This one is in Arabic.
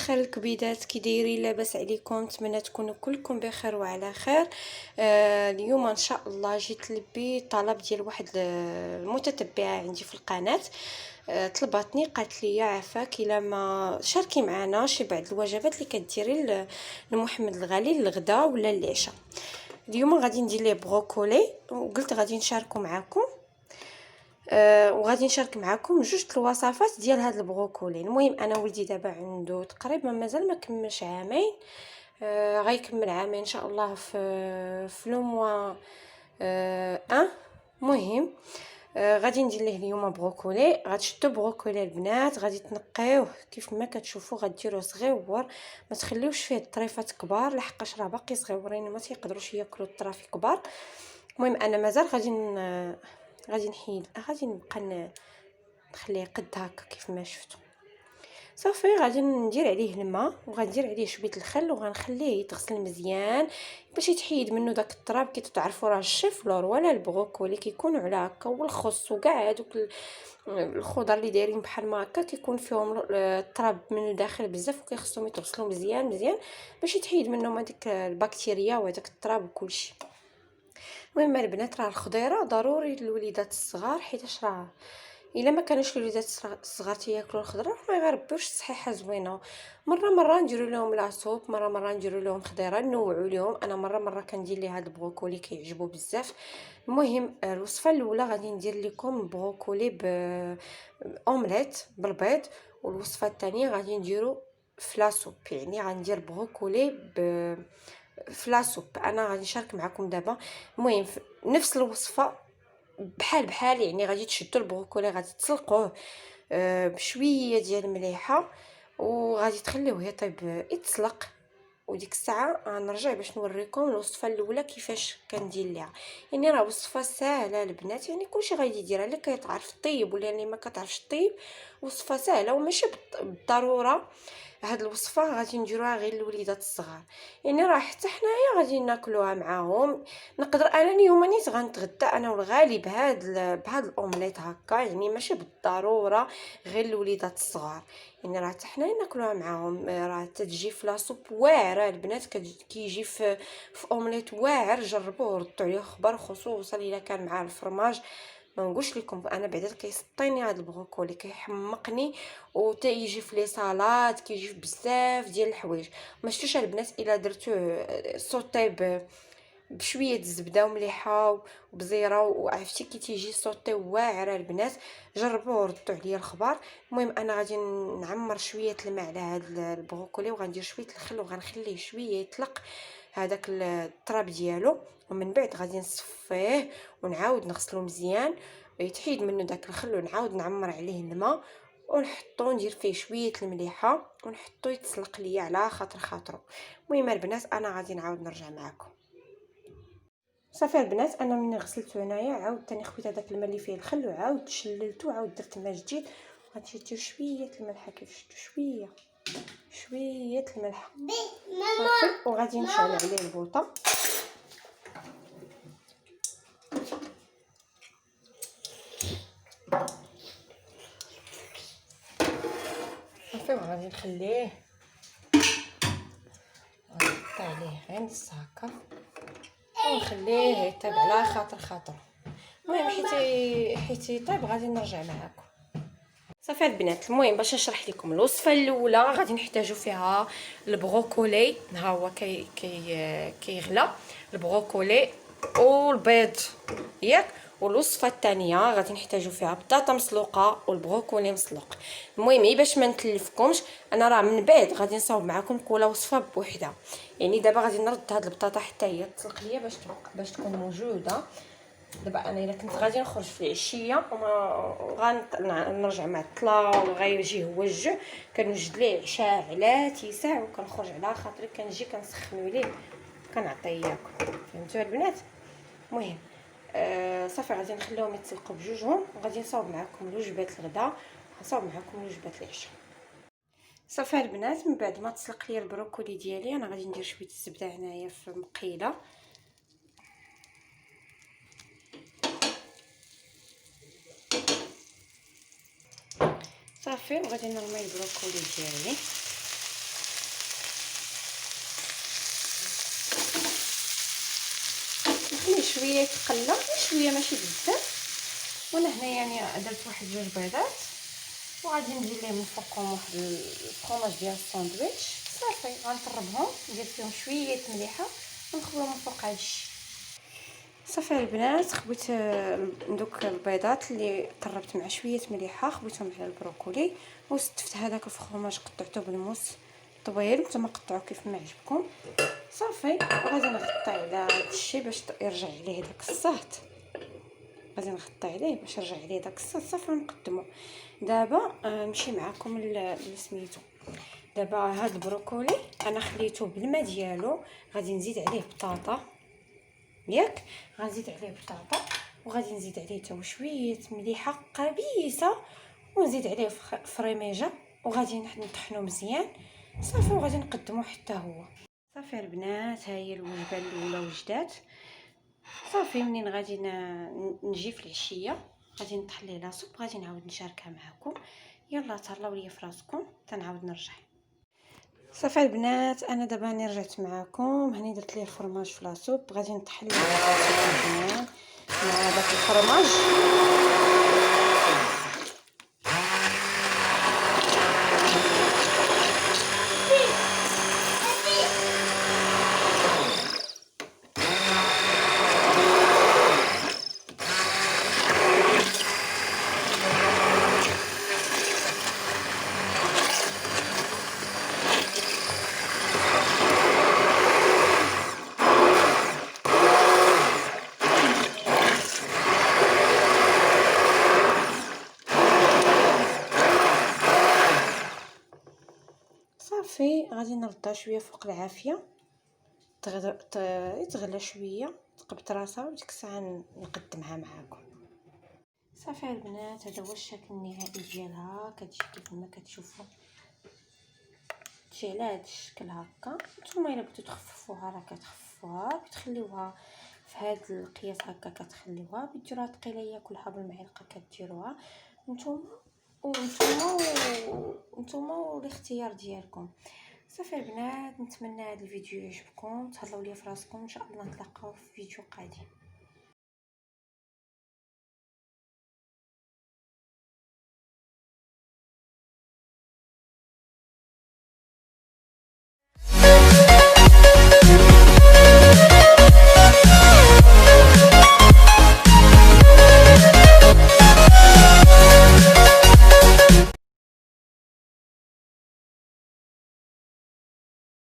الاخر الكبيدات كي دايرين؟ لاباس عليكم؟ نتمنى تكونوا كلكم بخير وعلى خير. اليوم ان شاء الله جيت نلبي طلب ديال واحد المتتبعه عندي في القناه. طلباتني قالت لي عافاك الا ما شاركي معنا شي بعض الوجبات اللي كديري لمحمد الغالي للغدا ولا للعشاء. اليوم غادي ندير ليه بروكولي وقلت غادي نشاركو معكم. وغادي نشارك معكم جوج الوصفات ديال هاد البروكولي. المهم انا ولدي دابا عنده تقريبا مازال ما كملش عامين، غيكمل عامين ان شاء الله في لو موا مهم. غادي ندير ليه اليوم بروكولي. غتشدوا بروكولي البنات، غادي تنقيوه كيف ما كتشوفوا، غديروه صغيور، ما تخليوش فيه الطريفات كبار لحقاش راه باقي صغيورين ما تيقدروش ياكلوا الطرافي كبار. المهم انا مازال غادي نحيد، غادي نبقى نخليه قد هكا كيف ما شفتوا. صافي غادي ندير عليه الماء وغندير عليه شويه الخل وغنخليه يتغسل مزيان باش يتحيد منه داك التراب. كي تعرفوا راه الشيفلور ولا البروكولي كيكونوا على هكا، والخس وكاع هذوك الخضر اللي دايرين بحال ما هكا كيكون فيهم التراب من الداخل بزاف، وكيخصهم يتغسلوا مزيان مزيان باش يتحيد منهم هذيك البكتيريا وهذاك التراب وكلشي. المهم البنات راه الخضيره ضروري للوليدات الصغار، حيتاش راه الا ما كانوش الوليدات الصغار تياكلوا الخضره ما يغربوش الصحيحه زوينه. مره نديروا لهم لاصوب، مره نديروا لهم خضيره نوعوا لهم. انا مره كندير لي هذا البروكولي كيعجبو بزاف. المهم الوصفه الاولى غادي ندير لكم بروكولي اومليت بالبيض، والوصفه الثانيه غادي نديرو فلاسوب، يعني غندير بروكولي فلاسوب. انا غادي نشارك معكم دابا. المهم نفس الوصفه بحال يعني غادي تشدوا البروكولي، غادي تسلقوه بشويه ديال المليحه وغادي تخليوه يطيب يتسلق، وديك الساعه غنرجع باش نوريكم الوصفه الاولى كيفاش كندير ليها. يعني راه وصفه سهله البنات، يعني كلشي غادي يديرها، اللي كيتعرف طيب ولا اللي ما كتعرفش طيب. وصفه سهله وماشي بالضروره هاد الوصفه غادي نديروها غير للوليدات الصغار، يعني راه حتى حنايا غادي ناكلوها معاهم. نقدر انا اليوم نيت غنتغدى انا والغالي بهاد الاومليت هكا، يعني ماشي بالضروره غير الوليدات الصغار، يعني راه حتى حنايا ناكلوها معاهم. راه تتجي في لاصوب واعره البنات، كيجي في اومليت واعر. جربوه وردوا عليه خبر، خصوصا الا كان مع الفرماج. ما نقولش لكم انا بعدا كيسطيني هذا البروكولي، كيحمقني وتيجي في لي صالات، كيجي في بزاف ديال الحوايج. ما شفتوش البنات الا درتوه سوطي بشويه الزبده ومليحه وبزيره وعرفتي كي تيجي صوتي واعره البنات. جربوه وردوا عليا الخبر. المهم انا غادي نعمر شويه الماء على هذا البروكولي وغندير شويه الخل وغنخليه شويه يطلق هذاك التراب ديالو، ومن بعد غادي نصفيه ونعاود نغسلو مزيان يتحيد منه داك الخل، ونعاود نعمر عليه الماء ونحطو ندير فيه شويه المليحه ونحطو يتسلق ليا على خاطرو. المهم البنات انا غادي نعاود نرجع معكم. صافي البنات انا ملي غسلته هنايا عاود ثاني خويت هذاك الماء اللي فيه الخل وعاود شللته وعاود درت الماء جديد. غادي ندير شويه الملح كيف شفتوا، شويه الملح صافي، وغادي نشعل عليه البوطه. صافي وغادي نخليه نحط عليه غير نص هكا ونخليه يطيب على خاطر. المهم حيت يطيب غادي نرجع معكم. صافي البنات المهم باش نشرح لكم الوصفه الاولى غادي نحتاجوا فيها البروكولي، ها هو كيغلى البروكولي والبيض ياك. والوصفه الثانيه غادي نحتاجوا فيها بطاطا مسلوقه والبروكولي مسلوق. المهم باش ما نتلفكمش انا راه من بعد غادي نصاوب معكم كل وصفه بوحدها. يعني دابا غادي نرد هاد البطاطا حتى هي تسلق ليا باش تكون موجوده. دابا انا الا كنت غادي نخرج في العشيه غنرجع مع الطلا وغيجي هو الجوع كنوجد ليه عشاء على تيساع وكنخرج على خاطري كنجي كنسخنوا ليه كنعطيه ياكل. فهمتوا البنات؟ المهم صافي غادي نخليهم يتسلقوا بجوجهم وغادي نصاوب معكم الوجبات الغداء ونصاوب معكم الوجبات العشاء. صافي البنات من بعد ما تسلق لي البروكولي ديالي انا غادي ندير شويه الزبده هنايا في مقيله. صافي وغادي نرمي البروكولي ديالي شويه يتقلى شويه ماشي بزاف. وانا هنا يعني درت واحد 2 بيضات وغادي ندير ليه من فوقهم واحد الفرomاج ديال الساندويتش. صافي غنطربهم ندير فيهم شويه مليحه ونخويهم من فوق هادشي. صافي البنات خبيت دوك البيضات اللي طربت مع شويه مليحه خبيتهم على البروكولي وستفت هذاك الفرomاج قطعته بالموس طويل نتوما قطعوه كيف ما عجبكم. صافي وغادي نغطي على هادشي باش يرجع عليه داك الصهد. غادي نغطي عليه باش يرجع عليه داك الصهد. صافي نقدمو. دابا نمشي معكم لسميتو. دابا هاد البروكولي انا خليته بالماء ديالو. غادي نزيد عليه بطاطا ياك غنزيد عليه بطاطا وغادي نزيد عليه حتى شويه مليحه قبيصه ونزيد عليه فريميجه وغادي نطحنو مزيان. صافي وغادي نقدمو حتى هو. صافي البنات ها هي الوجبه الاولى وجدات. صافي منين غادي نجي في العشيه غادي نطحن ليه لاصوب غادي نعاود نشاركها معكم. يلا تهلاو ليا في راسكم تنعاود نرجع. صافي البنات انا دابا هاني رجعت معكم. هاني درت ليه الفرماج في لاصوب غادي نطحن ليه مزيان مع داك الفرماج. صافي غادي نردها شويه فوق العافيه يتغلى شويه تقبط راسها وديك الساعه نقدمها معكم. صافي البنات هذا هو الشكل النهائي ديالها. كتجي كيف ما كتشوفوا تجي على هذا الشكل هكا. نتوما الا بغيتو تخففوها راه كتخففوها بتخليوها في هذا القياس هكا كتخليوها بتديروها ثقيله ياكلها بالمعلقه كديروها نتوما والاختيار ديالكم. صافي البنات نتمنى هذا الفيديو يعجبكم. تهلاو ليا في راسكم ان شاء الله نتلاقاو في فيديو قادم.